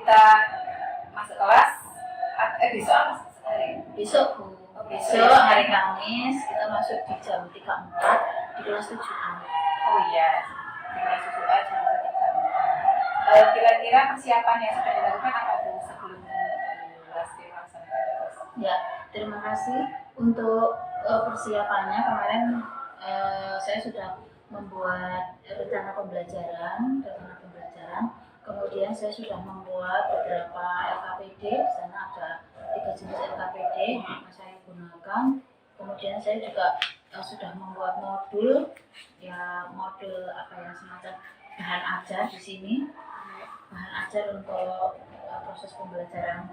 kita masuk kelas. Besok apa hari? Besok Bu. Besok hari Kamis kita masuk di jam 3.4 di kelas 7A. Oh iya, di kelas 7A jam 3.4. Kira-kira persiapan yang sudah dilakukan apa Bu sebelum kelas dilaksanakan? Ya, terima kasih untuk persiapannya. Kemarin saya sudah membuat rencana pembelajaran. Kemudian saya sudah membuat beberapa LKPD. Di sana ada 3 jenis LKPD yang saya gunakan. Kemudian saya juga sudah membuat modul semacam bahan ajar di sini. Bahan ajar untuk proses pembelajaran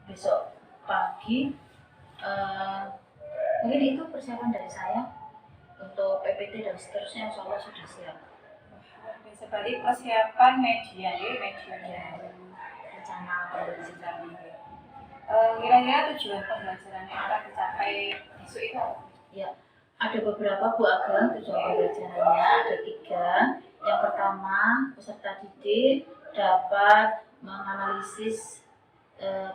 besok pagi. Mungkin itu persiapan dari saya untuk PPT dan seterusnya, insya Allah sudah siap. Berarti persiapan media rencana pembelajaran. Kira-kira tujuan pembelajaran yang akan dicapai besok itu apa? Ya, ada beberapa Bu Ageng. Tujuan pembelajarannya ada 3. Yang pertama, peserta didik dapat menganalisis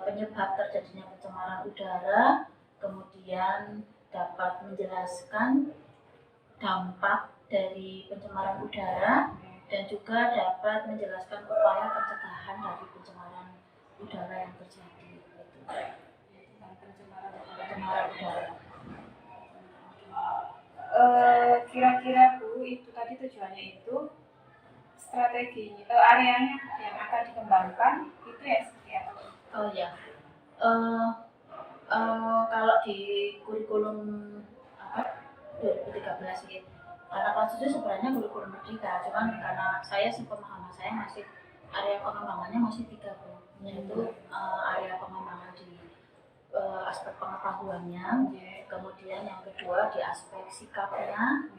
penyebab terjadinya pencemaran udara, kemudian dapat menjelaskan dampak dari pencemaran udara, dan juga dapat menjelaskan upaya pencegahan dari pencemaran udara yang terjadi. Pencemaran udara. Kira-kira Bu, itu tadi tujuannya itu strategi areanya yang akan dikembangkan itu ya seperti apa? Oh ya, kalau di kurikulum 2013 ini, karena kelas itu sebenarnya kurikulum merdeka, cuman karena pemahaman saya masih area pengembangannya masih 3 Bu, yaitu area pengembangan di aspek pengetahuannya, kemudian yang kedua di aspek sikapnya,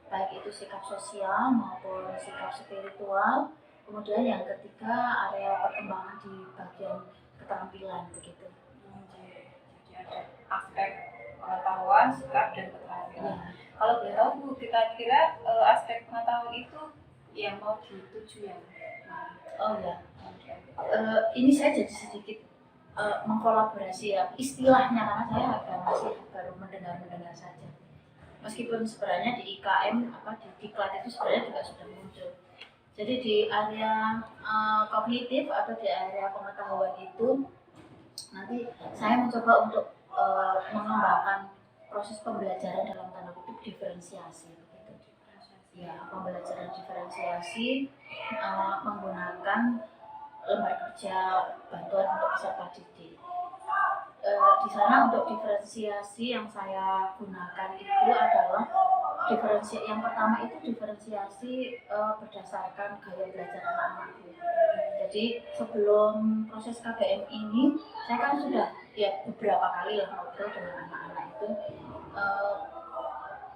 baik itu sikap sosial maupun sikap spiritual, kemudian yang ketiga area perkembangan di bagian keterampilan begitu. Jadi ada aspek pengetahuan, sikap dan keterampilan. Kalau boleh tahu Bu, kita kira aspek pengetahuan itu yang mau dituju yang ini saya jadi sedikit mengkolaborasi ya istilahnya, karena saya masih baru mendengar saja. Meskipun sebenarnya di IKM di diklat itu sebenarnya juga sudah muncul. Jadi di area kognitif atau di area pengetahuan itu nanti saya mencoba untuk mengembangkan proses pembelajaran dalam tanda kutip diferensiasi begitu. Ya, pembelajaran diferensiasi menggunakan lembar kerja bantuan untuk peserta didik. Di sana untuk diferensiasi yang saya gunakan itu adalah yang pertama itu diferensiasi berdasarkan gaya belajar anak-anak. Jadi sebelum proses KBM ini saya kan sudah beberapa kali ngobrol dengan anak-anak itu,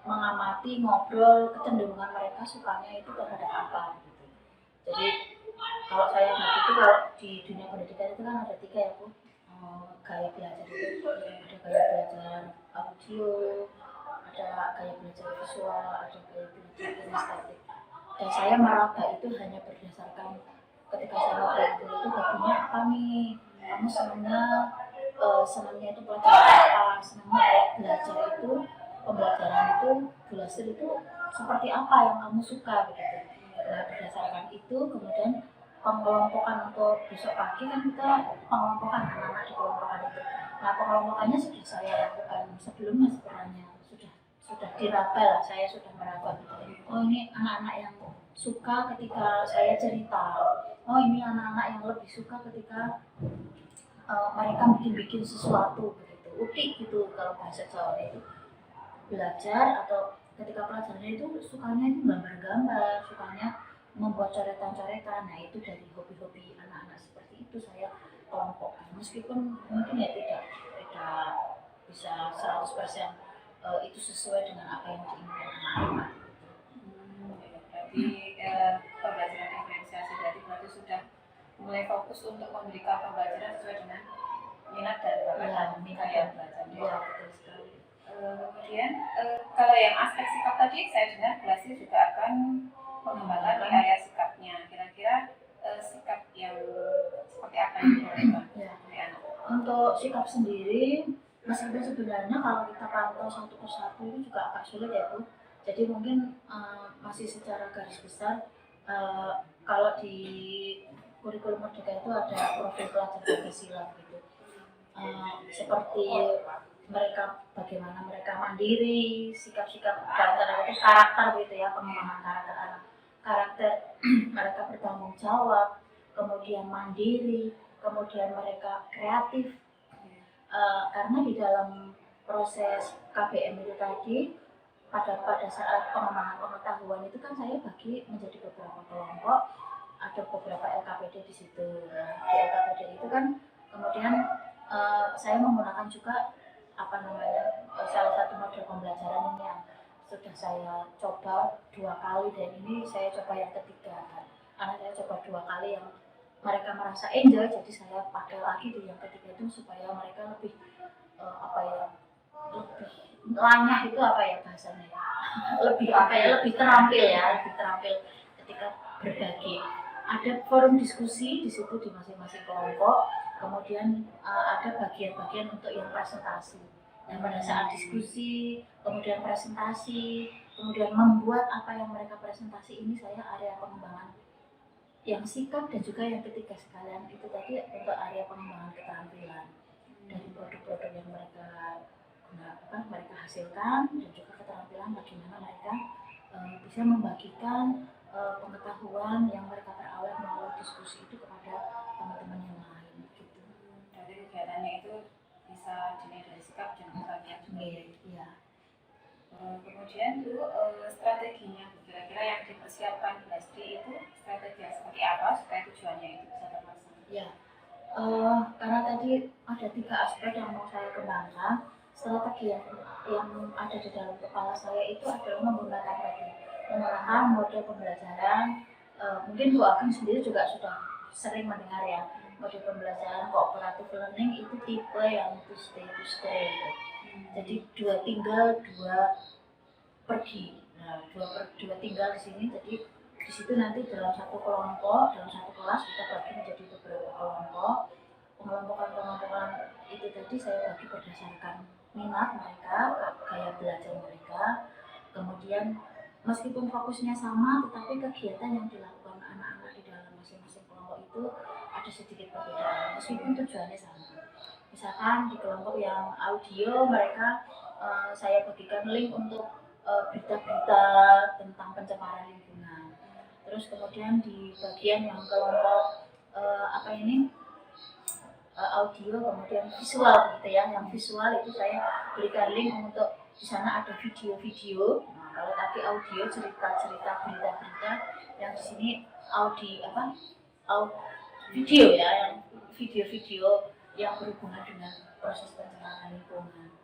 mengamati, ngobrol kecenderungan mereka sukanya itu terhadap apa gitu. Jadi kalau saya bagi itu, kalau di dunia pendidikan itu kan ada 3 ya Bu, gaya belajar itu. Ada gaya belajar audio, ada gaya belajar visual, ada gaya belajar kinestetik. Dan saya meraba itu hanya berdasarkan ketika saya ngobrol itu hobinya apa nih, kamu senangnya itu pelajaran apa, senangnya belajar itu, pembelajaran itu, belajar itu seperti apa yang kamu suka begitu. Nah, berdasarkan itu kemudian pengelompokan untuk besok pagi kan kita pengelompokan anak-anak di kelompokan itu. Nah, pengelompokannya sudah saya lakukan sebelumnya sebenarnya, sudah diraba lah, saya sudah meraba. Oh, ini anak-anak yang suka ketika saya cerita. Oh, ini anak-anak yang lebih suka ketika mereka bikin sesuatu begitu. Utik gitu kalau bahasa Jawa itu. Belajar atau ketika pelajarannya itu sukanya itu gambar-gambar, sukanya membuat coretan-coretan. Nah, itu dari hobi-hobi anak-anak seperti itu saya kelompokkan. Meskipun mungkin ya tidak bisa 100% itu sesuai dengan apa yang diinginkan anak-anak. Jadi pembelajaran diferensiasi tadi berarti sudah mulai fokus untuk memberikan pembelajaran sesuai dengan minat dan bakat gaya belajar. Iya, betul sekali. Kemudian kalau yang aspek sikap tadi saya dengar Gelasi juga akan mengembangkan di area sikapnya. Kira-kira sikap yang seperti apa diharapkan Ya. dari anak? Untuk sikap sendiri, meskipun sebenarnya kalau kita pantau satu persatu itu juga agak sulit ya Bu. Jadi mungkin masih secara garis besar kalau di kurikulum Merdeka itu ada profil pelajar Pancasila gitu. Seperti mereka bagaimana mereka mandiri, sikap-sikap dalam tanda kutip karakter gitu ya, pengembangan karakter anak, karakter mereka bertanggung jawab, kemudian mandiri, kemudian mereka kreatif. Karena di dalam proses KBM itu tadi pada saat pengembangan pengetahuan itu kan saya bagi menjadi beberapa kelompok, ada beberapa LKPD di situ. Nah, di LKPD itu kan kemudian saya menggunakan juga salah satu model pembelajaran ini yang sudah saya coba 2 kali dan ini saya coba yang ketiga kan. Karena saya coba 2 kali yang mereka merasa enjoy, jadi saya pakai lagi di yang ketiga itu supaya mereka lebih lebih lanyah itu bahasanya ya, lebih terampil ketika berbagi. Ada forum diskusi di situ di masing-masing kelompok, kemudian ada bagian-bagian untuk yang presentasi. Nah, pada saat diskusi, kemudian presentasi, kemudian membuat apa yang mereka presentasi ini saya area pengembangan yang sikap dan juga yang ketiga sekalian itu tadi untuk area pengembangan keterampilan dari produk-produk yang mereka hasilkan dan juga keterampilan bagaimana mereka bisa membagikan pengetahuan yang mereka peroleh melalui diskusi itu kepada teman-teman yang lain gitu. Dari kegiatannya itu bisa dinilai dari sikap dan kebahagiaan juga. Iya. Kemudian Bu, strateginya kira-kira yang dipersiapkan di SD itu strategi yang seperti apa supaya tujuannya itu bisa terlaksana? Ya, karena tadi ada 3 aspek yang mau saya kembangkan. Strategi yang ada di dalam kepala saya itu adalah menggunakan model pembelajaran. Mungkin Bu Ageng sendiri juga sudah sering mendengar ya, model pembelajaran cooperative learning itu tipe yang to stay gitu. Jadi 2 tinggal 2 pergi. Nah, dua tinggal di sini, jadi di situ nanti dalam satu kelompok, dalam satu kelas kita bagi menjadi beberapa kelompok. Pengelompokan itu tadi saya bagi berdasarkan minat mereka, gaya belajar mereka. Kemudian meskipun fokusnya sama, tetapi kegiatan yang dilakukan anak-anak di dalam masing-masing kelompok itu ada sedikit perbedaan, meskipun tujuannya sama. Misalkan di kelompok yang audio mereka saya bagikan link untuk berita-berita tentang pencemaran lingkungan. Terus kemudian di bagian yang kelompok audio kemudian visual gitu ya, yang visual itu saya berikan link untuk di sana ada video-video. Nah, kalau tadi audio cerita-cerita berita-berita, yang di sini video ya, yang video-video yang berhubungan dengan proses pencemaran lingkungan.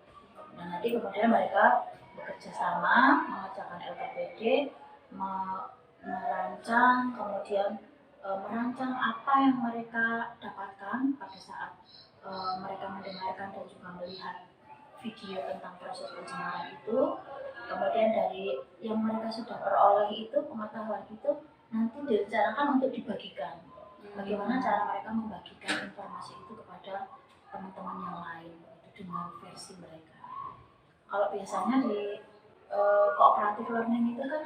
Nah, nanti kemudian mereka bekerja sama mengerjakan LKPD, merancang, kemudian merancang apa yang mereka dapatkan pada saat mereka mendengarkan dan juga melihat video tentang proses pencemaran itu. Kemudian dari yang mereka sudah peroleh itu, pengetahuan itu nanti direncanakan untuk dibagikan. Bagaimana cara mereka membagikan informasi itu kepada teman-teman yang lain dengan versi mereka. Kalau biasanya di cooperative learning itu kan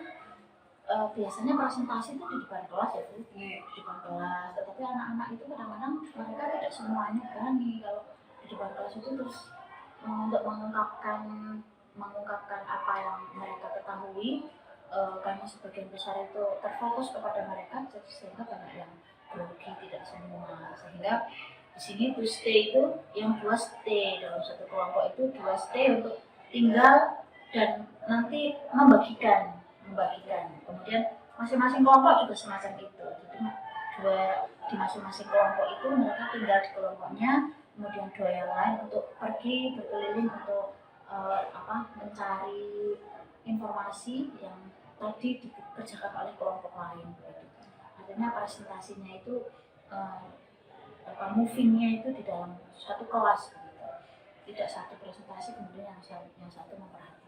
biasanya presentasi itu di depan kelas ya Bu, di depan kelas. Tetapi anak-anak itu kadang-kadang mereka tidak semuanya berani kalau di depan kelas itu terus untuk mengungkapkan apa yang mereka ketahui, karena sebagian besar itu terfokus kepada mereka, sehingga banyak yang grogi, tidak semua. Sehingga di sini to stay itu yang 2 stay dalam satu kelompok itu 2 stay untuk tinggal dan nanti membagikan. Kemudian masing-masing kelompok juga semacam itu. Jadi di masing-masing kelompok itu mereka tinggal di kelompoknya, kemudian 2 yang lain untuk pergi berkeliling untuk mencari informasi yang tadi dikerjakan oleh kelompok lain. Artinya presentasinya itu movingnya itu di dalam satu kelas gitu. Tidak satu presentasi kemudian yang satu memperhatikan.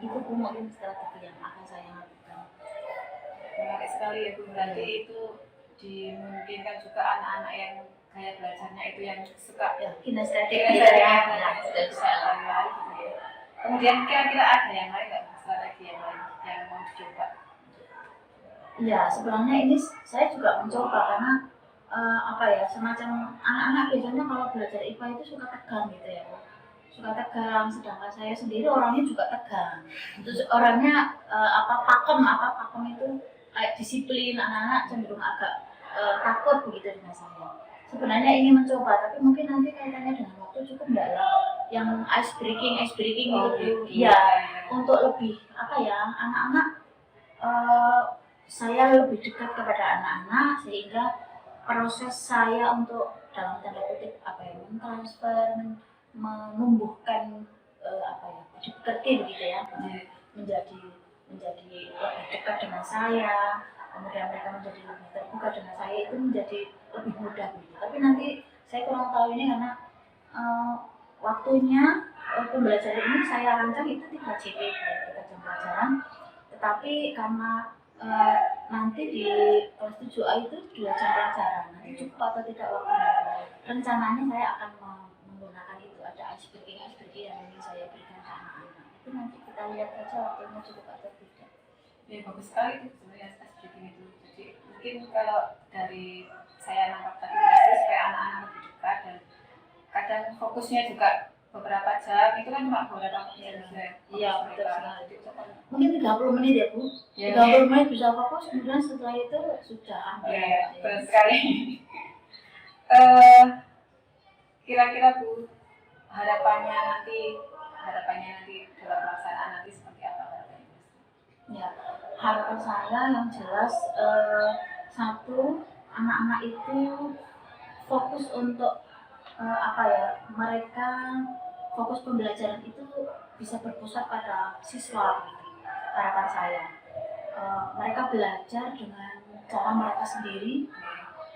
Itu mungkin strategi yang akan saya lakukan. Menarik sekali ya Bu, berarti itu dimungkinkan juga anak-anak yang gaya belajarnya itu yang suka Ya, kinestetik Iya, gitu ya. saya Nah, sudah bisa lari-lari gitu ya. Kemudian kira-kira ada yang lain nggak, strategi yang lain yang mau dicoba? Iya, sebenarnya ini saya juga mencoba karena apa ya, semacam anak-anak biasanya kalau belajar IPA itu suka tegang gitu ya, Bu. Suka tegang, sedangkan saya sendiri orangnya juga tegang. Terus orangnya pakem itu kayak disiplin, anak-anak cenderung agak takut begitu dengan saya. Sebenarnya ingin mencoba, tapi mungkin nanti kaitannya dengan waktu cukup enggak ya? Yang ice breaking gitu, Bu. Iya, untuk lebih apa ya, anak-anak eh, saya lebih dekat kepada anak-anak sehingga proses saya untuk dalam tanda kutip apa ya, mentransfer, menumbuhkan apa ya, budi gitu ya, menjadi lebih dekat dengan saya, kemudian mereka menjadi lebih terbuka dengan saya, itu menjadi lebih mudah gitu. Tapi nanti saya kurang tahu ini karena eh, waktunya pembelajaran ini saya rancang itu 3 JP, 3 jam pelajaran, tetapi karena nanti di kelas 7A itu 2 jam pelajaran, nanti cukup atau tidak waktunya. Rencananya saya akan menggunakan itu, ada ice breaking yang ingin saya berikan ke anak-anak. Itu nanti kita lihat saja waktunya cukup atau tidak. Ya, bagus sekali itu sebenarnya SBG itu. Jadi mungkin kalau dari saya nangkap tadi berarti supaya anak-anak lebih dekat dan kadang fokusnya juga beberapa jam itu kan cuma beberapa jam saja. Iya, betul sekali. Jadi itu Mungkin 30 menit ya, Bu. ya, 30 menit bisa fokus, kemudian setelah itu sudah ya, benar sekali. Eh, Kira-kira Bu, harapannya nanti dalam pelaksanaan nanti seperti apa harapannya? Ya, harapan saya yang jelas satu, anak-anak itu fokus untuk apa ya, mereka fokus pembelajaran itu bisa berpusat pada siswa. Harapan saya mereka belajar dengan cara mereka sendiri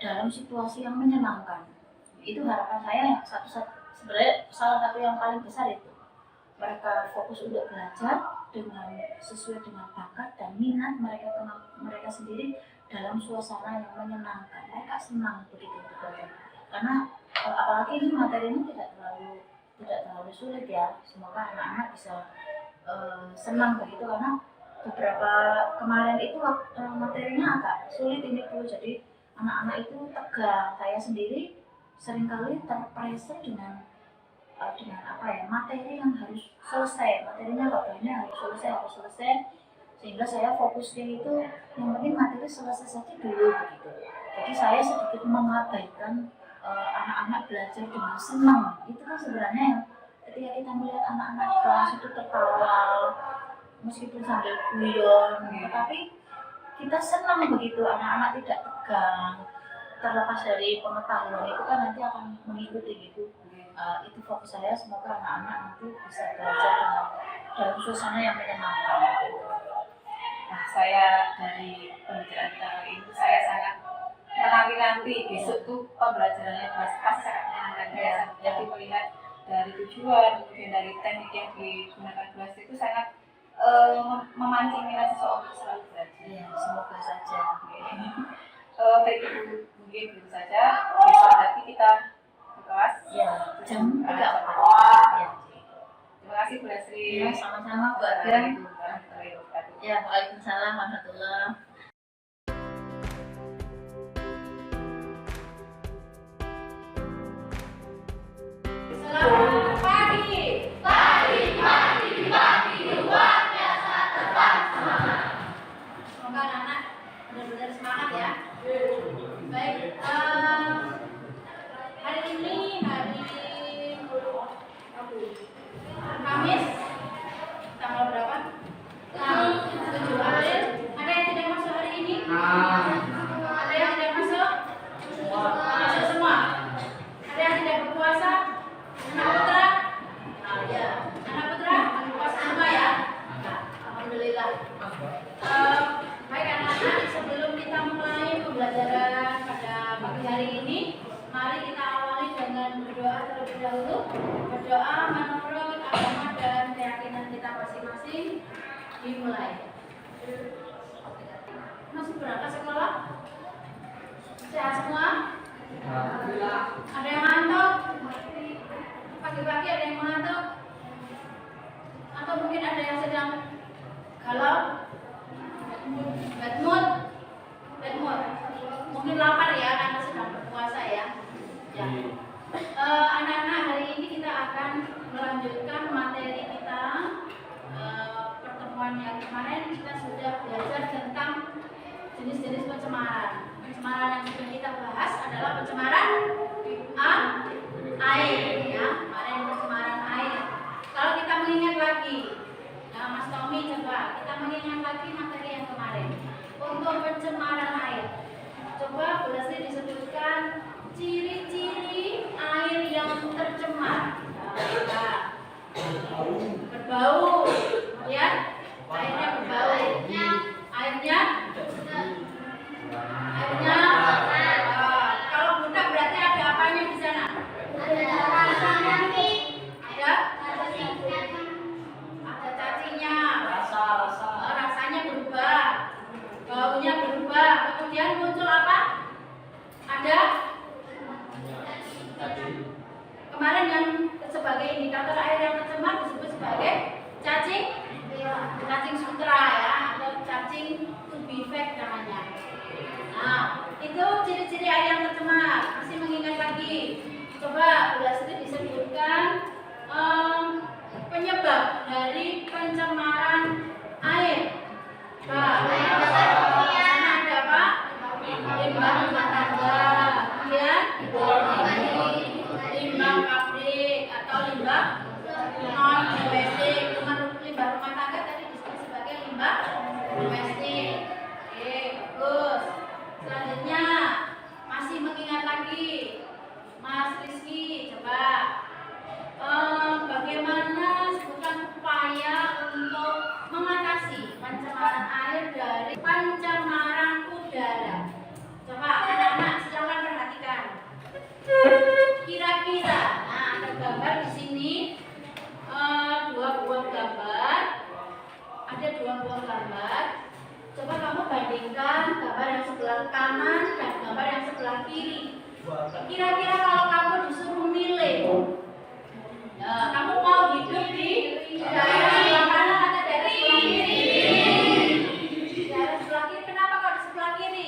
dalam situasi yang menyenangkan. Itu harapan saya yang sebenarnya salah satu yang paling besar itu. Mereka fokus untuk belajar dengan sesuai dengan bakat dan minat mereka sendiri dalam suasana yang menyenangkan. Mereka senang begitu belajar. Karena apalagi ini materinya tidak terlalu sulit ya. Semoga anak-anak bisa senang begitu, karena beberapa kemarin itu materinya agak sulit ini Bu. Jadi anak-anak itu tegang. Saya sendiri seringkali terpressure dengan apa ya, materi yang harus selesai, materinya nggak banyak, harus selesai, sehingga saya fokusnya itu yang penting materi selesai saja dulu begitu. Jadi saya sedikit mengabaikan anak-anak belajar dengan senang. Itu kan sebenarnya ketika kita melihat anak-anak di kelas itu tertawa meskipun sambil guyon, tetapi kita senang begitu anak-anak tidak tegang. Terlepas dari pengetahuan itu kan nanti akan mengikuti gitu. Itu fokus saya, semoga anak-anak nanti bisa belajar dalam suasana yang menyenangkan. Nah, saya dari pembicaraan kita kali ini saya sangat menanti besok tuh pembelajarannya pasti sangat menyenangkan ya. Jadi melihat dari tujuan, kemudian dari teknik yang digunakan kelas itu sangat memancing minat seseorang untuk selalu belajar. Ya, semoga saja. Baik Ibu, mungkin itu saja. Besok nanti kita ke kelas. Ya, jam 3.4. Ya. Terima kasih Bu Lesri. Ya, sama-sama Bu Aga. Ya, waalaikumsalam warahmatullahi. Selamat pagi. Pagi luar biasa, tetap semangat. Semoga anak-anak benar-benar semangat ya. Baik, hari ini hari Kamis, tanggal berapa? 7 April. Ada yang tidak masuk hari ini? Ada yang tidak masuk? Masuk semua. Ada yang tidak berpuasa? Anak putra? Ya, anak putra berpuasa semua ya. Alhamdulillah. Baik anak-anak, sebelum kita mulai pembelajaran pada pagi hari ini, mari kita awali dengan berdoa terlebih dahulu. Berdoa menurut agama dan keyakinan kita masing-masing. Dimulai. Masih berangkat sekolah? Sehat semua? Alhamdulillah. pencemaran. Pencemaran yang sedang kita bahas adalah pencemaran air, ya. Kemarin pencemaran air. Kalau kita mengingat lagi, nah Mas Tommy coba kita mengingat lagi materi yang kemarin untuk pencemaran air. Coba Bu Leslie disebutkan ciri-ciri air yang tercemar. Nah, berbau, ya, airnya berbau, airnya kalau budak berarti ada apanya di sana? Ada cacingnya, rasanya berubah, baunya berubah, kemudian muncul apa? Ada kemarin yang sebagai indikator air yang tercemar disebut sebagai cacing sutra, ya, atau cacing tubifex namanya. Nah, itu ciri-ciri air yang tercemar. Masih mengingat lagi, coba Bu Leslie disebutkan penyebab dari pencemaran air. Karena ada apa? Limbah rumah tangga, kemudian limbah pabrik atau limbah non domestik. Limbah rumah tangga tadi disebut sebagai limbah domestik. Oke, bagus. Selanjutnya masih mengingat lagi, Mas Rizky, coba bagaimana sebutkan upaya untuk mengatasi pencemaran air dari pencemaran udara. Coba anak-anak silakan perhatikan. Kira-kira, nah ada gambar di sini, dua buah gambar. Ada dua buah gambar. Coba kamu bandingkan gambar yang sebelah kanan dan gambar yang sebelah kiri. Kira-kira kalau kamu disuruh milih, kamu mau hidup di daerah sebelah kanan atau daerah sebelah kiri? Daerah sebelah kiri. Kenapa kok di sebelah kiri?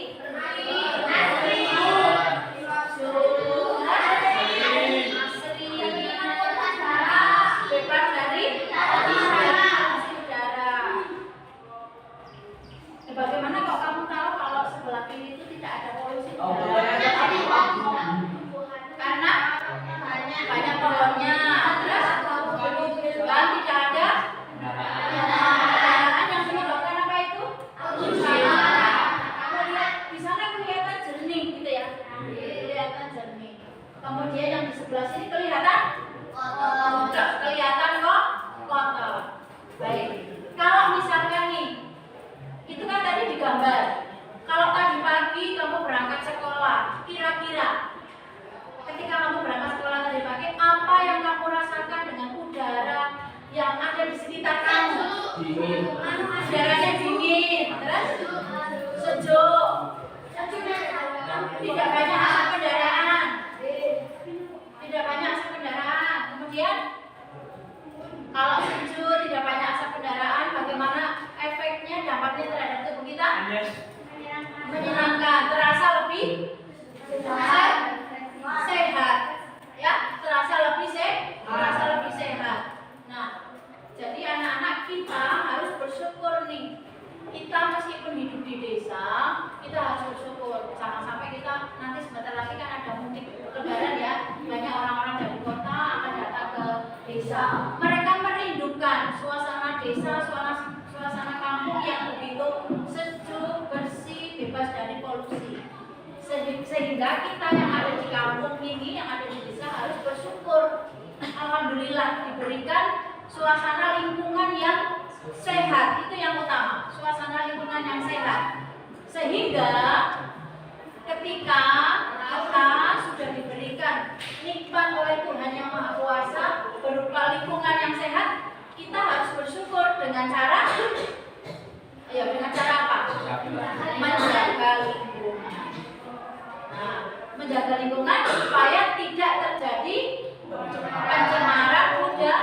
Bebas dari polusi udara. Bagaimana kok kamu tahu kalau sebelah kiri itu tidak ada polusi udara? Karena banyak pohonnya. Terus dan tidak ada kendaraan yang menyebabkan apa itu? Kamu lihat di sana kelihatan jernih gitu ya. Kelihatan jernih. Kemudian yang di sebelah sini kelihatan kok kotor. Baik. Kalau misalkan nih, itu kan tadi digambar. Kalau tadi pagi kamu berangkat sekolah, kira-kira ketika kamu berangkat sekolah tadi pagi, apa yang kamu rasakan dengan udara yang ada di sekitar kamu? Udaranya dingin, terus sejuk, tidak banyak asap kendaraan, Kemudian kalau sejuk, tidak banyak asap kendaraan, bagaimana efeknya, dampaknya terhadap tubuh kita? Menyenangkan, terasa lebih sehat, ya, terasa lebih sehat. Nah, jadi anak-anak kita harus bersyukur nih. Kita meskipun hidup di desa, kita harus bersyukur. Jangan sampai kita nanti sebentar lagi kan ada mudik lebaran ya, banyak orang-orang dari kota akan datang ke desa. Mereka merindukan suasana desa, suasana kampung yang begitu sejuk, bersih, bebas dari polusi. Sehingga kita yang ada di kampung ini, yang ada di desa harus bersyukur. Alhamdulillah diberikan suasana lingkungan yang sehat, itu yang utama, suasana lingkungan yang sehat. Sehingga ketika kita sudah diberikan nikmat oleh Tuhan Yang Maha Kuasa berupa lingkungan yang sehat, kita harus bersyukur dengan cara apa? Menjaga lingkungan. Nah, menjaga lingkungan supaya tidak terjadi pencemaran udara.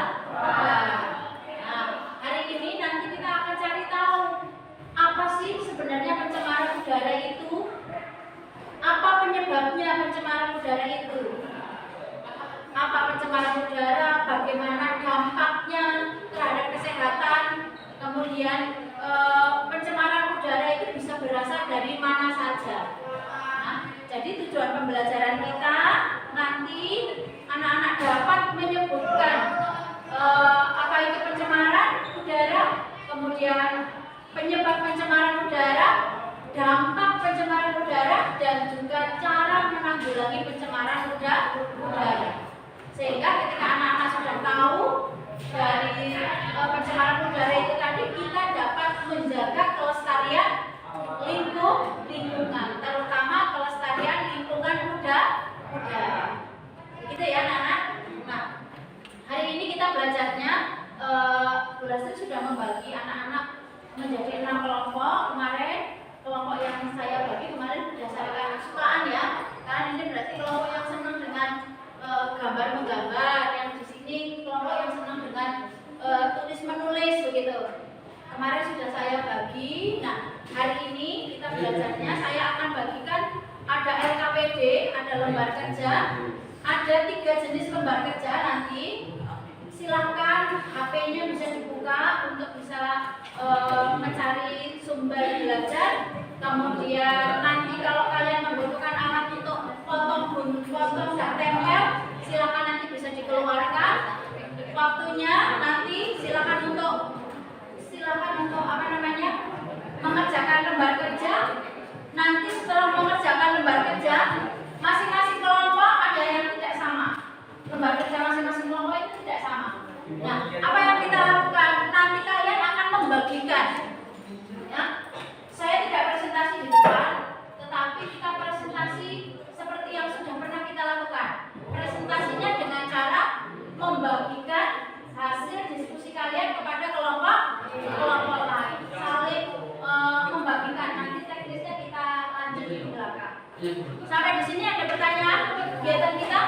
Nah, hari ini nanti kita akan cari tahu apa sih sebenarnya pencemaran udara itu, apa penyebabnya pencemaran udara itu, apa pencemaran udara, bagaimana dampaknya terhadap kesehatan, kemudian pencemaran udara itu bisa berasal dari mana saja. tujuan pembelajaran kita nanti anak-anak dapat menyebutkan apa itu pencemaran udara, kemudian penyebab pencemaran udara, dampak pencemaran udara, dan juga cara menanggulangi pencemaran udara. Sehingga ketika anak-anak sudah tahu dari pencemaran udara itu tadi, kita dapat menjaga kelestarian lingkungan, terutama kelestarian lingkungan udara. Gitu ya anak-anak. Nah, hari ini kita belajarnya Bu Lastri sudah membagi anak-anak menjadi 6 kelompok. Kemarin kelompok yang saya bagi kemarin berdasarkan kesukaan ya, karena ini berarti kelompok yang senang dengan gambar menggambar, yang di sini kelompok yang senang dengan tulis menulis begitu. Kemarin sudah saya bagi. Nah, hari ini kita belajarnya saya akan bagikan ada LKPD, ada lembar kerja, ada 3 jenis lembar kerja nanti. Silahkan HP-nya bisa dibuka untuk bisa mencari sumber belajar. Kemudian nanti kalau kalian membutuhkan alat untuk potong dan tempel, silahkan nanti bisa dikeluarkan. Waktunya nanti silahkan untuk mengerjakan lembar kerja. Nanti setelah mengerjakan lembar kerja, masing-masing kelompok ada yang tidak sama. Lembar kerja masing-masing kelompok itu tidak sama. Nah, apa yang kita lakukan? Nanti kalian akan membagikan. Ya, saya tidak presentasi di depan, tetapi kita presentasi seperti yang sudah pernah kita lakukan. Presentasinya dengan cara membagikan hasil diskusi kalian kepada kelompok lain, saling membagikan. Nanti teknisnya kita lanjut di belakang. Sampai di sini ada pertanyaan kegiatan kita?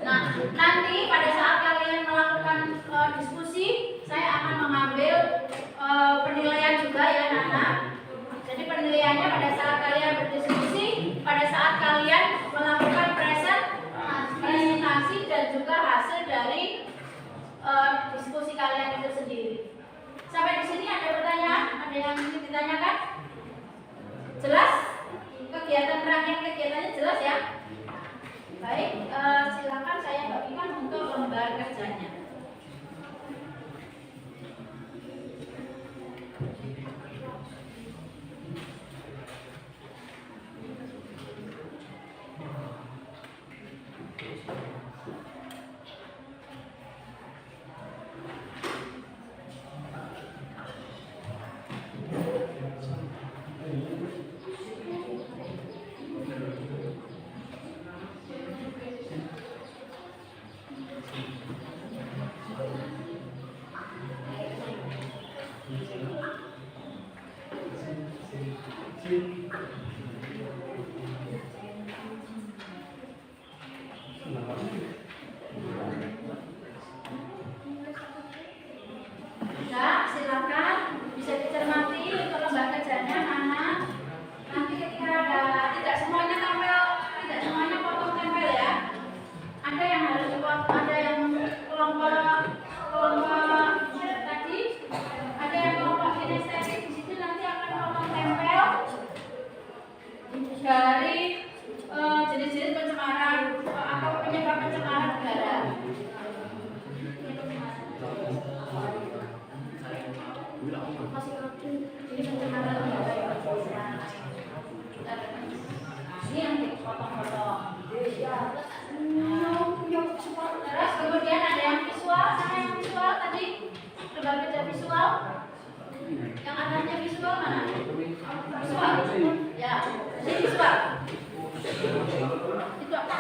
Nah, nanti pada saat kalian melakukan diskusi, saya akan mengambil penilaian juga ya Nana. Jadi penilaiannya pada saat kalian berdiskusi, pada saat kalian melakukan presentasi dan juga hasil dari diskusi kalian itu sendiri. Sampai di sini ada pertanyaan? Ada yang ingin ditanyakan? Jelas? Kegiatannya jelas ya? Baik, silakan saya bagikan untuk lembar kerjanya. Nah, silakan bisa dicermati untuk lembar kerjanya Nana. Nanti ketika tidak semuanya potong tempel ya. Ada yang harus dipotong, ada yang kelompok tadi, ada yang kelompok kinestetik. Di situ nanti akan potong tempel dari jenis-jenis pencemaran atau penyebab pencemaran udara. Ini pencemaran udara ini yang dipotong-potong. Terus kemudian ada yang visual, mana yang visual tadi? Lembar kerja visual. Yang anaknya visual mana? Visual. Ya, ini visual. Itu apa?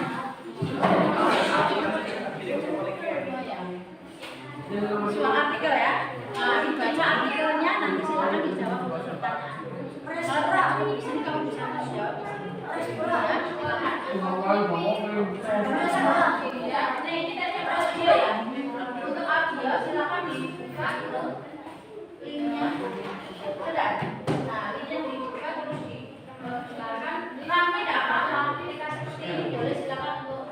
Visual artikel ya. Nah, dibaca artikelnya, nanti silakan dijawab untuk pertanyaan. Kalau di sini kamu bisa menjawab. Ya, silakan. Ya, nah ini tadi audio ya. Untuk audio silakan dibuka itu linknya. Sudah. Nah, linknya dibuka terus silakan. Ramai tidak apa-apa. Dikasih seperti ini boleh silakan untuk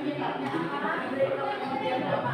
penyebabnya apa?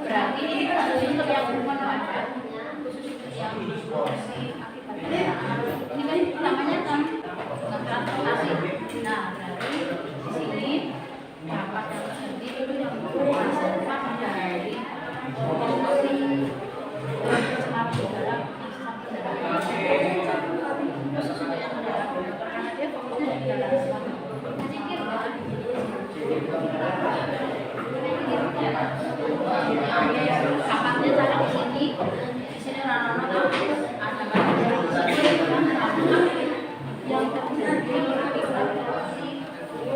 Berarti ini khusus untuk yang rumah ada, khusus untuk yang ini kan namanya kan transportasi. Nah, berarti di sini dapat nanti itu yang bersifat dari khusus untuk yang kendaraan bermotor karena dia fokusnya di kendaraan kapaknya cara di sini rano ada yang terjadi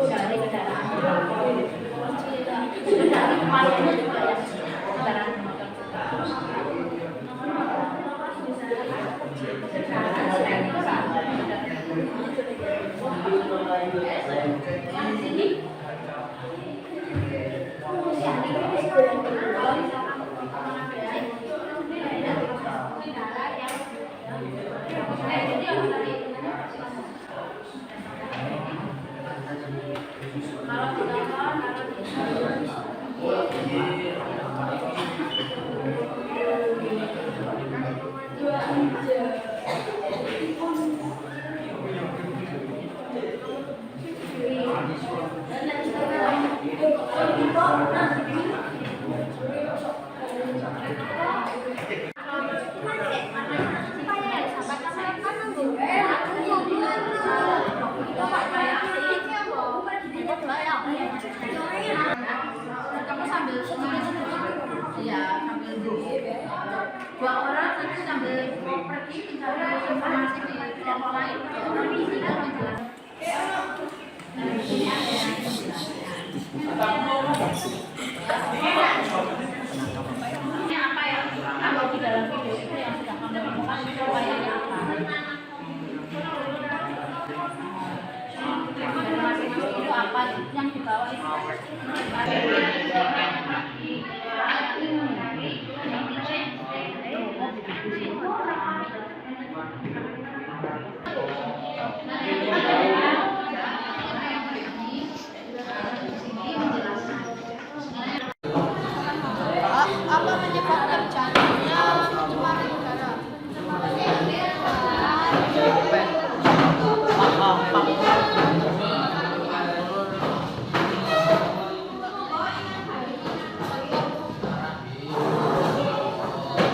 dari kendaraan dari kepalanya juga yang kendaraan motor kamu sambil ya sambil dua orang nanti sambil pergi mencari informasi di kelompok lain orang di sini menjelaskan ini apa ya kalau di dalam video itu yang sudah kamu temukan itu upayanya apa dari masing-masing itu apa yang dibawa itu apa penyebab terjadinya pencemaran udara?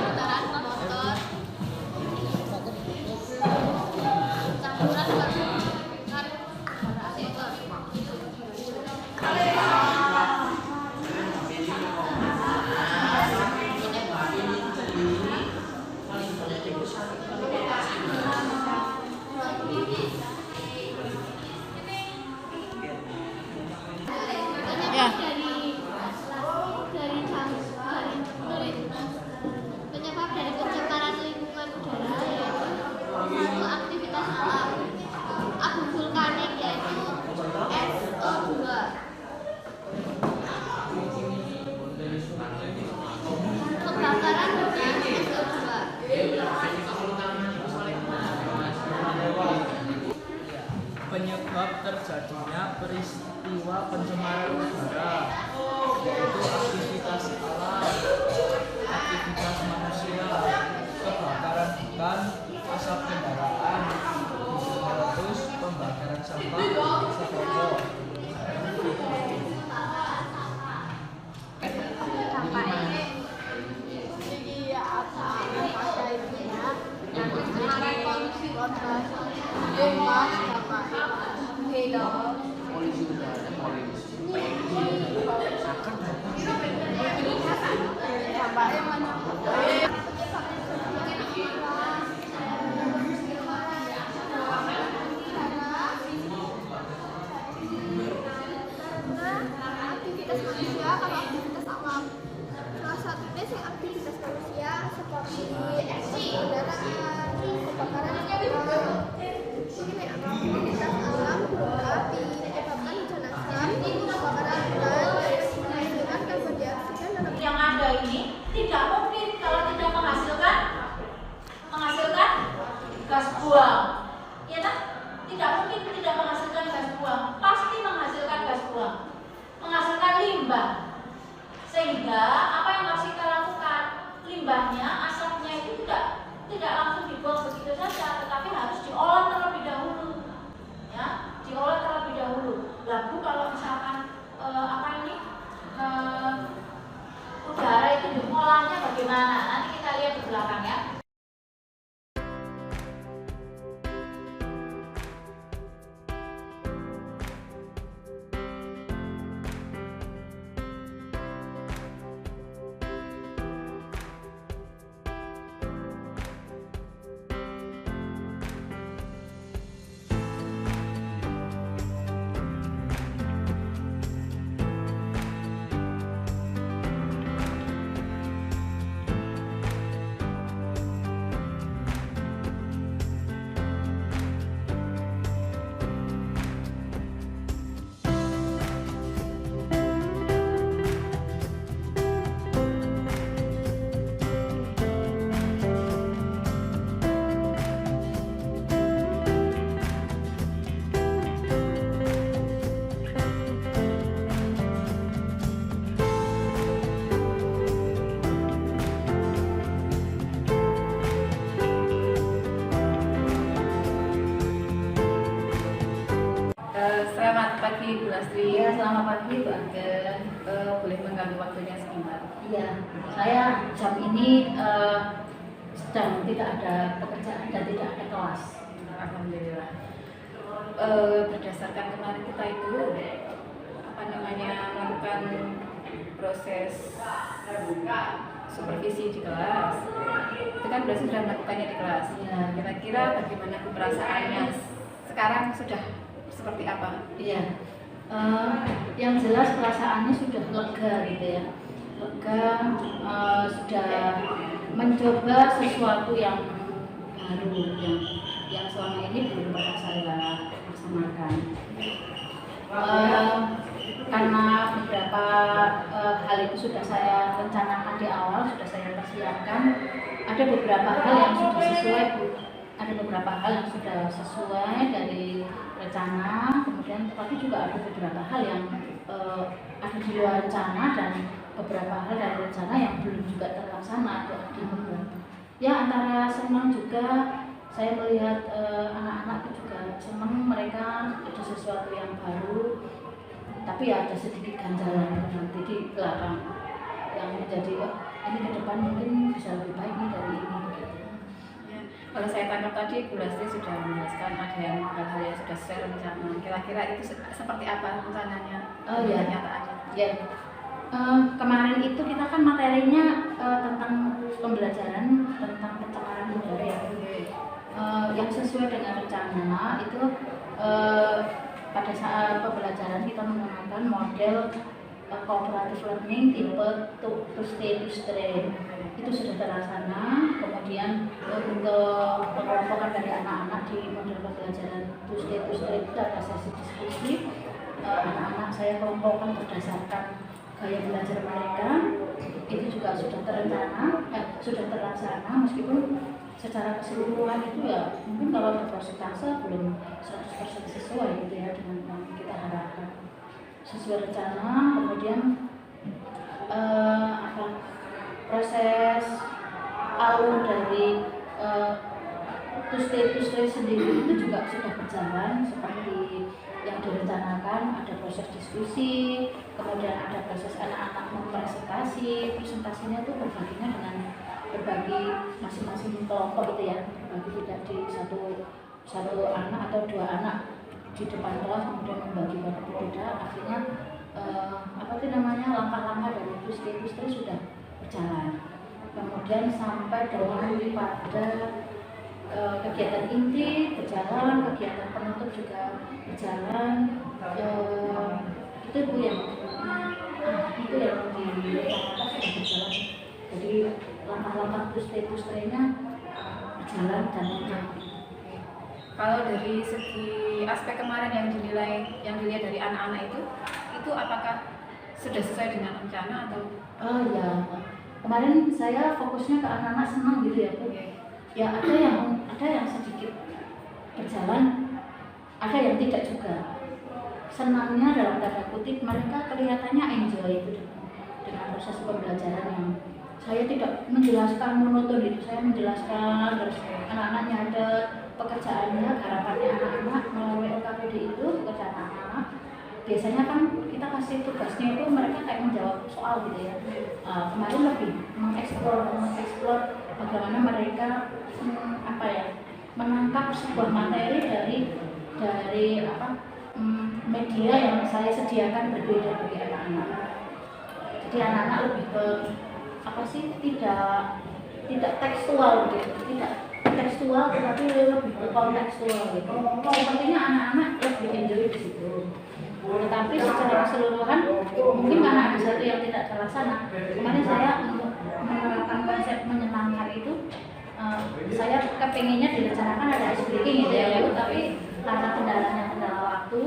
Kendaraan motor Penyebab dari pencemaran lingkungan udara yaitu satu aktivitas alam, abu vulkanik yaitu SO2. Kebakaran hutan SO2. Penyebab terjadinya peristiwa pencemaran udara yaitu aktivitas alam, aktivitas manusia, kebakaran hutan, asap kendaraan, terus pembakaran sampah, sepeda. Aktivitas manusia, kalau aktivitas alam salah satunya sih aktivitas manusia seperti kendaraan, kebakaran hutan. Ini aktivitas alam gunung api menyebabkan hujan asam, kebakaran hutan, menghasilkan karbon dioksida dalam Yang ada ini tidak mungkin kalau tidak menghasilkan gas buang, ya kan? Tidak mungkin tidak menghasilkan gas buang, pasti menghasilkan gas buang, menghasilkan limbah. Sehingga apa yang harus kita lakukan? Limbahnya, asapnya itu tidak langsung dibuang begitu saja, tetapi harus diolah terlebih dahulu, ya, diolah terlebih dahulu. Lalu kalau misalkan udara itu mengolahnya bagaimana? Nanti kita lihat di belakang ya. Selamat pagi Bu Lastri. Iya, selamat pagi Bu Angge. Boleh mengganggu waktunya sebentar? Iya, saya jam ini sedang tidak ada pekerjaan dan tidak ada kelas. Alhamdulillah. Berdasarkan kemarin kita itu melakukan proses supervisi di kelas, itu kan berarti sudah melakukannya di kelas. Ya. Kira-kira bagaimana perasaannya sekarang, sudah seperti apa? Iya, yang jelas perasaannya sudah lega gitu ya, lega, sudah mencoba sesuatu yang baru yang selama ini belum pernah saya laksanakan. Karena beberapa hal itu sudah saya rencanakan di awal, sudah saya persiapkan. Ada beberapa hal yang sudah sesuai, ada beberapa hal yang sudah sesuai dari rencana, kemudian tetapi juga ada beberapa hal yang ada di luar rencana dan beberapa hal dari rencana yang belum juga terlaksana. Ya, antara senang juga saya melihat anak-anak itu juga senang, mereka ada sesuatu yang baru, tapi ya ada sedikit ganjalan nanti di belakang yang menjadi ini ke depan mungkin bisa lebih baik nih dari ini. Ya. Kalau saya tangkap tadi Bu Lasti sudah menjelaskan ada yang hal-hal yang sudah sesuai rencana. Kira-kira itu seperti apa rencananya? Oh iya. Kenyataannya. Ya, kemarin itu kita kan materinya tentang pembelajaran tentang pencemaran udara ya. Yang sesuai dengan rencana itu pada saat pembelajaran kita menggunakan model cooperative learning tipe to stay to train. Itu sudah terlaksana. Kemudian untuk pengelompokan dari anak-anak di model pembelajaran to stay to train itu ada sesi diskusi. Anak-anak saya kelompokkan berdasarkan gaya belajar mereka. Itu juga sudah sudah terlaksana, meskipun secara keseluruhan itu ya mungkin kalau untuk persentase belum 100% sesuai gitu ya dengan yang kita harapkan. Sesuai rencana. Kemudian proses alur dari to stay sendiri itu juga sudah berjalan seperti yang direncanakan. Ada proses diskusi, kemudian ada proses anak-anak mempresentasi. Presentasinya itu berbaginya dengan berbagi masing-masing kelompok gitu ya, berbagi tidak di satu anak atau dua anak di depan kelas kemudian membagi pada berbeda. Akhirnya langkah-langkah dari to stay sudah berjalan. Kemudian sampai dengan pada kegiatan inti berjalan, kegiatan penutup juga berjalan. Itu Bu yang direncanakan sudah berjalan. Jadi langkah-langkah to stay-nya berjalan dan lancar. Kalau dari segi aspek kemarin yang dilihat dari anak-anak itu apakah sudah sesuai dengan rencana atau? Oh ya, kemarin saya fokusnya ke anak-anak senang gitu ya Bu. Ya ada yang sedikit berjalan, ada yang tidak juga. Senangnya dalam tanda kutip mereka kelihatannya enjoy itu dengan proses pembelajaran yang saya tidak menjelaskan monoton itu. Saya menjelaskan terus anak-anaknya ada pekerjaannya, harapannya anak-anak melalui LKPD itu pekerjaan anak-anak. Biasanya kan kita kasih tugasnya itu mereka kayak menjawab soal gitu ya. Kemarin lebih mengeksplor bagaimana mereka menangkap sebuah materi dari media yang saya sediakan berbeda bagi anak-anak. Jadi anak-anak lebih ke tidak tekstual gitu, tidak tekstual tetapi lebih ke kontekstual gitu. Sepertinya anak-anak lebih enjoy di situ. Tetapi secara keseluruhan mungkin karena ada satu yang tidak terlaksana. Kemarin saya untuk menerapkan konsep menyenangkan itu saya kepengennya direncanakan ada ice breaking gitu ya Bu, tapi karena kendala waktu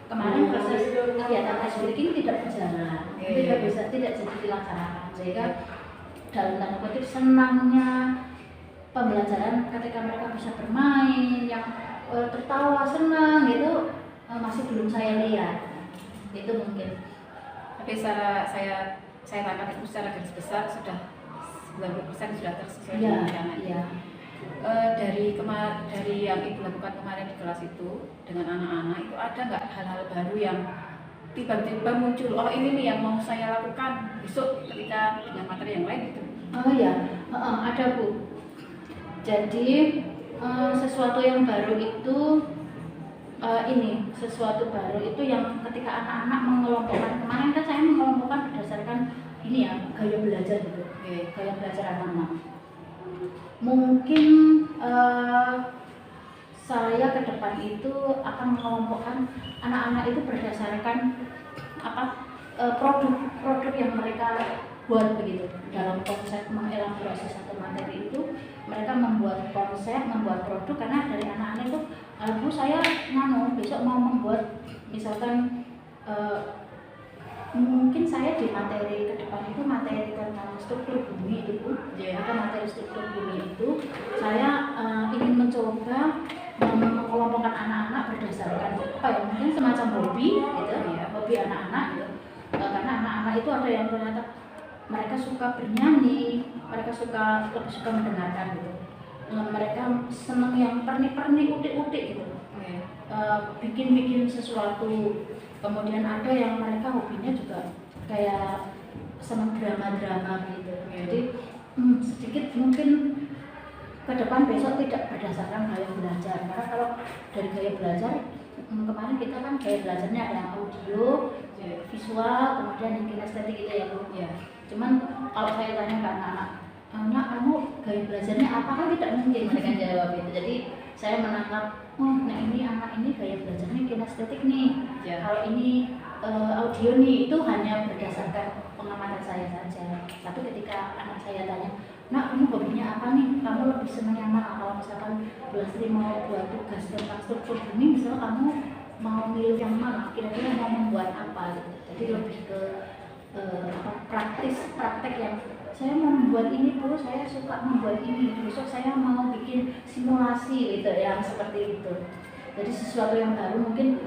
kemarin proses kegiatan ice breaking tidak berjalan, tidak jadi dilaksanakan. Sehingga dalam tanda kutip senangnya pembelajaran ketika mereka bisa bermain yang tertawa senang gitu masih belum saya lihat. Itu mungkin. Tapi secara saya tangkap itu secara garis besar sudah 90% sudah tersesuai dengan rencana. Iya. Dari yang Ibu lakukan kemarin di kelas itu dengan anak-anak itu ada nggak hal-hal baru yang tiba-tiba muncul, oh ini nih yang mau saya lakukan besok ketika dengan materi yang lain gitu? Oh iya, ada Bu. Jadi sesuatu yang baru itu sesuatu baru itu yang ketika anak-anak mengelompokkan. Kemarin kan saya mengelompokkan berdasarkan ini ya, gaya belajar gitu, gaya belajar anak-anak. Mungkin saya ke depan itu akan mengelompokkan anak-anak itu berdasarkan produk yang mereka buat begitu. Dalam konsep mengelaborasi satu materi itu mereka membuat konsep, membuat produk. Karena dari anak-anak itu Bu saya besok mau membuat misalkan mungkin saya di materi ke depan itu materi tentang struktur bumi itu Bu. Atau materi struktur bumi itu saya ingin mencoba mengelompokkan anak-anak berdasarkan mungkin semacam hobi gitu ya, hobi anak-anak gitu. Karena anak-anak itu ada yang ternyata mereka suka bernyanyi, mereka lebih suka mendengarkan gitu. Mereka senang yang pernik-pernik, utik-utik gitu. Bikin-bikin sesuatu. Kemudian ada yang mereka hobinya juga kayak senang drama-drama gitu. Jadi sedikit mungkin ke depan besok tidak berdasarkan gaya belajar. Karena kalau dari gaya belajar kemarin kita kan gaya belajarnya ada yang audio, visual, kemudian yang kinestetik gitu ya Bu. Ya. Cuman kalau saya tanya ke anak-anak, anak kamu gaya belajarnya apa, kan tidak mungkin mereka jawab itu. Jadi saya menangkap, oh nah ini anak ini gaya belajarnya kinestetik nih. Ya. Kalau ini audio nih, itu hanya berdasarkan pengamatan saya saja. Tapi ketika anak saya tanya, nak kamu hobinya apa nih? Kamu lebih senang yang mana? Kalau misalkan Bu Lastri mau buat tugas tentang struktur bumi, misalnya kamu mau milih yang mana? Kira-kira mau membuat apa? Gitu. Jadi lebih ke praktek yang saya mau membuat ini Bu, saya suka membuat ini. Besok saya mau bikin simulasi gitu, yang seperti itu. Jadi sesuatu yang baru, mungkin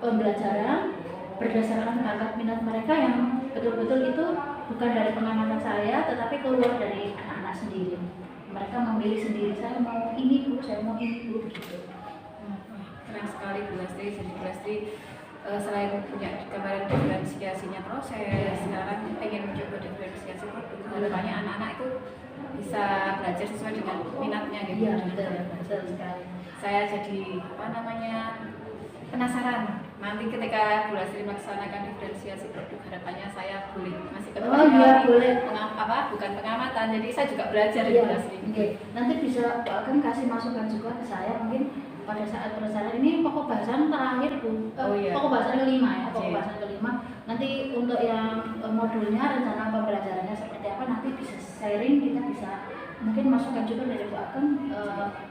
pembelajaran berdasarkan bakat minat mereka yang betul-betul itu bukan dari pengamatan saya, tetapi keluar dari anak-anak sendiri. Mereka memilih sendiri, saya mau ini Bu, saya mau ini Bu, begitu. Keren sekali Bu Lastri. Jadi Bu Lastri selain punya gambaran diferensiasinya proses, sekarang pengen mencoba diferensiasi produk. Harapannya anak-anak itu bisa belajar sesuai dengan minatnya gitu. Iya, betul sekali. Saya jadi penasaran nanti ketika Bu Lastri melaksanakan diferensiasi produk, harapannya saya boleh masih ketemu. Oh iya, boleh. Bukan pengamatan, jadi saya juga belajar di Iya, Bu Lastri. okay. Nanti bisa akan kasih masukan juga ke saya mungkin pada saat perencanaan ini pokok bahasan terakhir Bu. Oh, iya. Pokok bahasan kelima ya, pokok Oke. bahasan kelima. Nanti untuk yang modulnya, rencana pembelajarannya seperti apa, nanti bisa sharing, kita bisa mungkin masukan juga dari Bu Ageng,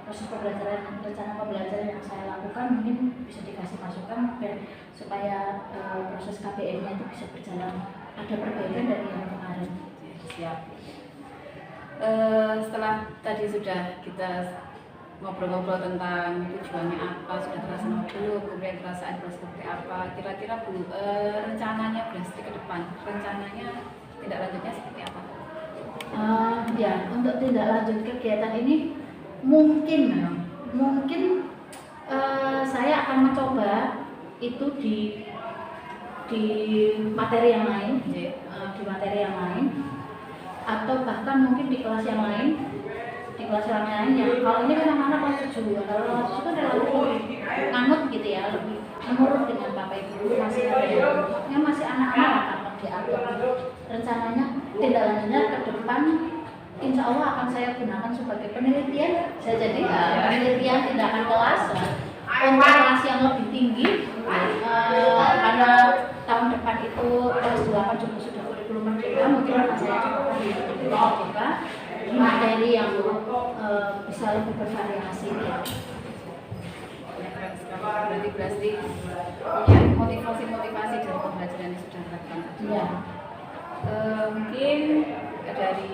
proses pembelajaran, rencana pembelajaran yang saya lakukan mungkin bisa dikasih masukan biar supaya proses KBM-nya itu bisa berjalan, ada perbaikan dari yang kemarin. Siap. Setelah tadi sudah kita ngobrol-ngobrol tentang tujuannya apa, sudah terasa belum, kemudian perasaan seperti apa, kira-kira Bu, rencananya Bu Lastri ke depan, rencananya tindak lanjutnya seperti apa? Ya, untuk tindak lanjut kegiatan ini mungkin saya akan mencoba itu di materi yang lain, di materi yang lain, atau bahkan mungkin di kelas yang lain, ya. Kalau ini kan anak-anak kelas 7, kalau kelas 7 kan relatif lebih nganut gitu ya, lebih menurut dengan Bapak Ibu, masih ada yang masih anak-anak akan diatur. Rencananya tindak lanjutnya ke depan insya Allah akan saya gunakan sebagai penelitian. Saya jadi penelitian tindakan kelas untuk kelas yang lebih tinggi, karena tahun depan itu kelas 8 juga sudah kurikulum merdeka, mungkin akan saya coba di materi yang bisa lebih bervariasi. Berarti Bu Lastri punya motivasi dari pembelajaran yang sudah dilakukan. Iya. Mungkin dari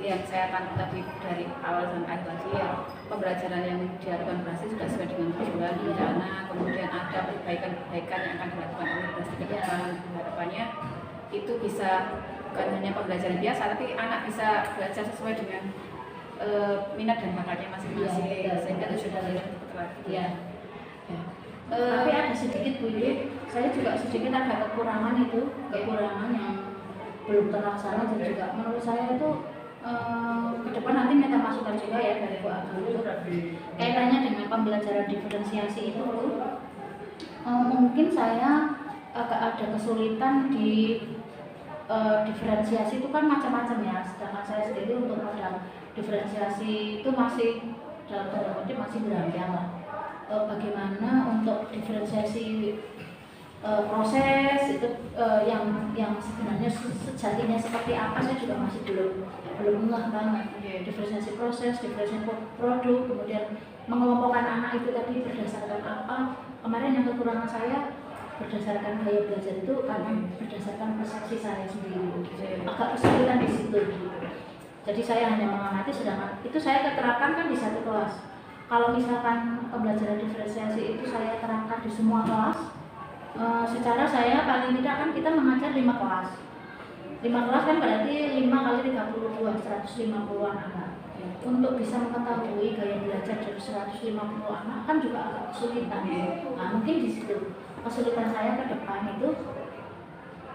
yang saya tangkap tadi dari awal sampai akhir tadi ya, pembelajaran yang dilakukan Bu Lastri sudah sesuai dengan tujuan rencana, kemudian ada perbaikan yang akan dilakukan oleh Bu Lastri ke depan. Harapannya itu bisa bukan hanya pembelajaran biasa, tapi anak bisa belajar sesuai dengan minat dan bakatnya masing-masing, sehingga tujuan belajar itu terlatih. Iya. Tapi ada sedikit Bu, saya juga sedikit ada kekurangan yang belum terlaksana, dan juga menurut saya itu ke depan nanti minta masukan juga ya dari Bu Ageng itu kaitannya dengan pembelajaran diferensiasi itu. Mungkin saya agak ada kesulitan di diferensiasi itu kan macam-macam ya, sedangkan saya sendiri untuk modal diferensiasi itu masih dalam tanda kutip masih berambang lah. Bagaimana untuk diferensiasi proses itu yang sebenarnya sejatinya seperti apa, saya juga masih belum ngeh banget. Diferensiasi proses, diferensiasi produk, kemudian mengelompokkan anak itu tadi berdasarkan apa. Kemarin yang kekurangan saya berdasarkan gaya belajar itu karena berdasarkan persepsi saya sendiri, agak kesulitan di situ gitu. Jadi saya hanya mengamati, sedangkan itu saya keterapkan kan di satu kelas. Kalau misalkan pembelajaran diferensiasi itu saya terapkan di semua kelas, secara saya paling tidak kan kita mengajar 5 kelas. 5 kelas kan berarti 5 kali 32, 150-an anak. Untuk bisa mengetahui gaya belajar dari 150 anak kan juga agak kesulitan. Nah, mungkin di situ kesulitan saya ke depan itu,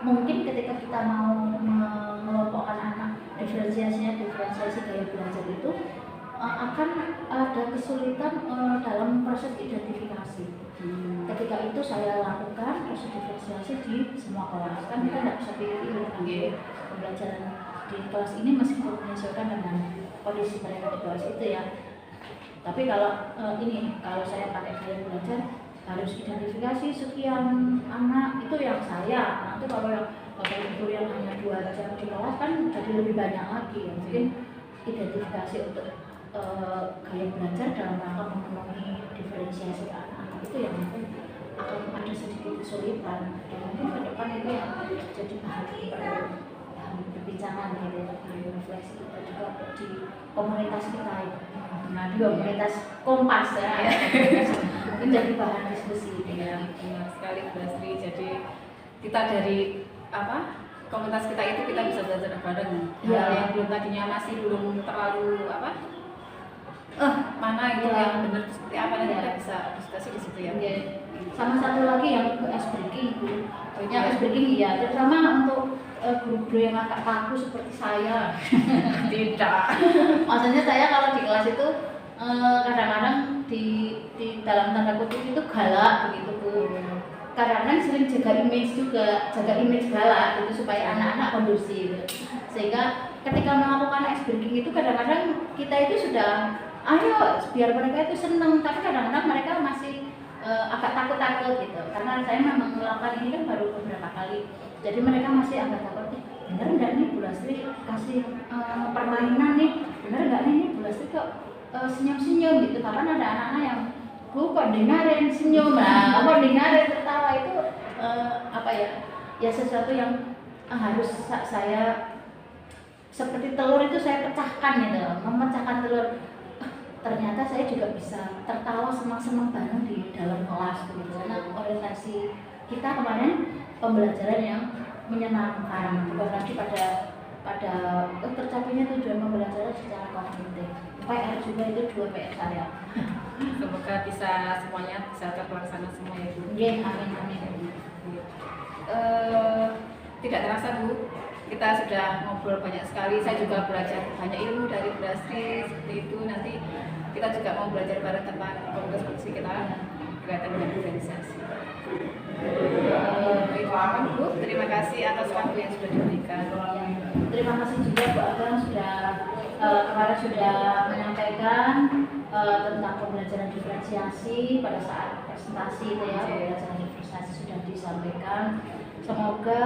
mungkin ketika kita mau mengelompokkan anak diferensiasi gaya belajar itu, akan ada kesulitan dalam proses identifikasi. Ketika itu saya lakukan proses diferensiasi di semua kelas. Kan kita tidak bisa pilih pembelajaran di kelas ini masih menyesuaikan dengan kondisi mereka di kelas itu ya. Tapi kalau kalau saya pakai gaya belajar harus identifikasi sekian anak, itu yang saya. Nanti kalau yang Bapak Ibu yang hanya 2 jam di kelas kan jadi lebih banyak lagi ya. Mungkin identifikasi untuk gaya belajar dalam rangka memenuhi diferensiasi anak-anak itu yang mungkin akan ada sedikit kesulitan. Dan mungkin ke depan itu yang jadi bahan perbincangan gitu ya, refleksi kita juga di komunitas kita ya. Nah, di komunitas Kompas ya, menjadi bahan diskusi. Ya, benar sekali Bu Lasri. Jadi kita dari komunitas kita itu kita bisa belajar bareng. Ya. Hal yang belum tadinya masih belum terlalu mana itu yang benar seperti apa nanti kita bisa diskusi di situ ya. Ya. Sama satu lagi yang ice breaking itu, yang ice breaking ya, terutama untuk guru-guru yang agak kaku seperti saya. Tidak. Maksudnya saya kalau di kelas itu kadang-kadang di dalam tanda kutip itu galak begitu Bu. Kadang-kadang sering jaga image galak gitu supaya anak-anak kondusif. Sehingga ketika melakukan ice breaking itu kadang-kadang kita itu sudah ayo biar mereka itu seneng, tapi kadang-kadang mereka masih agak takut-takut gitu. Karena saya memang melakukan ini kan baru beberapa kali. Jadi mereka masih agak takut, bener nggak nih Bu Lasri kasih permainan nih, bener nggak nih Bu Lasri kok senyum-senyum gitu. Bahkan ada anak-anak yang Bu kok dengerin senyum, kok dengerin tertawa itu ya sesuatu yang harus saya seperti telur itu saya pecahkan gitu, memecahkan telur. Ternyata saya juga bisa tertawa senang-senang bareng di dalam kelas gitu. Karena orientasi kita kemarin pembelajaran yang menyenangkan, bukan lagi pada tercapainya tujuan pembelajaran secara kognitif. PR juga itu 2 PR saya. Semoga bisa semuanya bisa terlaksana semua ya Bu. Amin amin. Tidak terasa Bu, kita sudah ngobrol banyak sekali. Saya juga belajar banyak ilmu dari Bu Lasri seperti itu. Nanti kita juga mau belajar bareng tentang komunitas produksi kita berkaitan dengan organisasi. Bu, terima kasih atas waktu yang sudah diberikan. Terima kasih juga Bu Agam kemarin sudah menyampaikan tentang pembelajaran diferensiasi pada saat presentasi itu ya. Pembelajaran diferensiasi sudah disampaikan. Semoga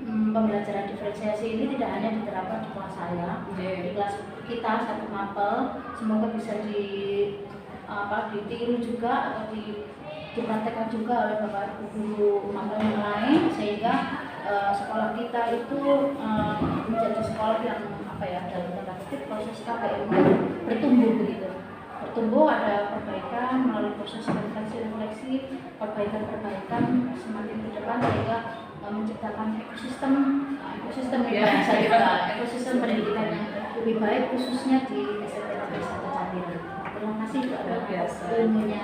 pembelajaran diferensiasi ini tidak hanya diterapkan di kelas saya, di kelas kita satu mapel. Semoga bisa ditiru juga atau dipraktekkan juga oleh Bapak Ibu mapel yang lain, sehingga sekolah kita itu menjadi sekolah yang dalam tanda kutip proses KBM bertumbuh begitu. Bertumbuh, ada perbaikan melalui proses refleksi, perbaikan semakin ke depan sehingga menciptakan ekosistem pendidikan yang lebih baik khususnya di SMK Negeri 1 Candiru. Terima kasih Bu Agam atas ilmunya.